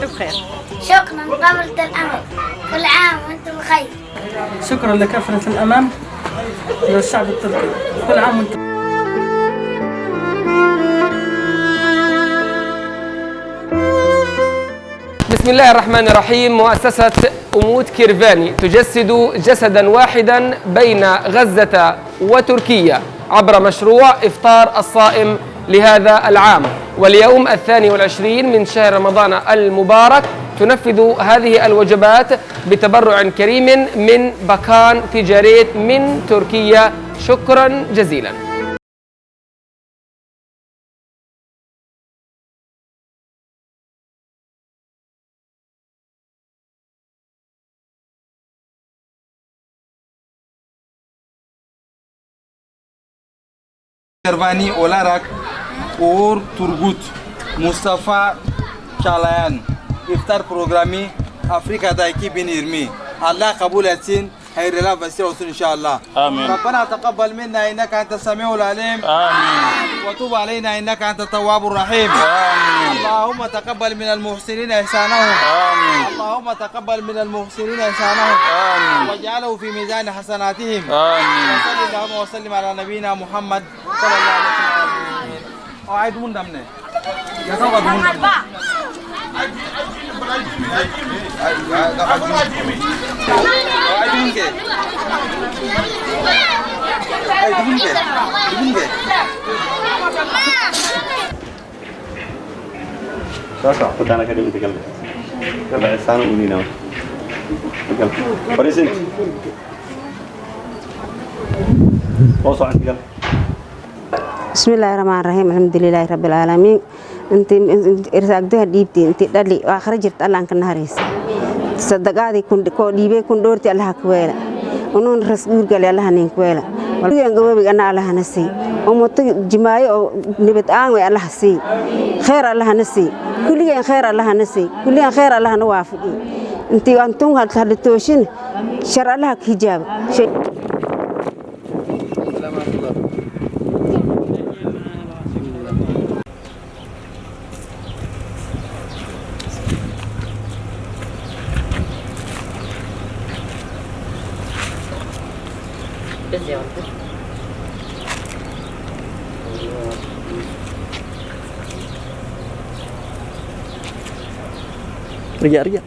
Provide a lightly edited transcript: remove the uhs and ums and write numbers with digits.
وأنت بخير. شكرا قبلة الأمل، كل عام وأنتم بخير. شكرا لكافة الأمام للشعب التركي، كل عام وأنتم. بسم الله الرحمن الرحيم. مؤسسة أمود كيرفاني تجسد جسدا واحدا بين غزة وتركيا عبر مشروع إفطار الصائم لهذا العام، واليوم 22 من شهر رمضان المبارك تنفذ هذه الوجبات بتبرع كريم من بكان تجارية من تركيا. شكرا جزيلا. كاروانی olarak Uğur Turgut Mustafa Çalayan iftar programı Afrika'da 2020. Allah kabul etsin. Hayırlı vesile olsun inşallah. Amin. Rabbena taqabbal minna innaka entes semiul alim. Amin. Ve tub aleyna innaka entet tevvabur rahim. Amin. Allahumma taqabbal minel muhsinin ihsanahum. Amin. Allahumma taqabbal minel muhsinin ihsanahum. Amin. Ve cealehu fi mizan hasanatihim. Amin. Ve sallallahu ve sellim ala nebina Muhammed sallallahu aleyhi ve sellem. Aid mundamne. Yasa wa mundamne. Sasa, kutana ka din tigal. Kaya sana uni na. Tigal. Present. Oso tigal. Bismillahirrahmanirrahim. Alhamdulillahi rabbil alamin. انت ارزاقدها ديبتي انت دلي واخر جرت الله ان كنهاريس صدقادي كو ديبي كون دورتي الله كويلا ونون رسول قال الله نين كويلا ولي ان غوبي انا الله نسي ومت جماعي او نبت ان الله سي خير الله نسي كل خير الله نسي كل خير الله نوافقي انت انتم هتلتوشين شر الله حجاب شيء رجع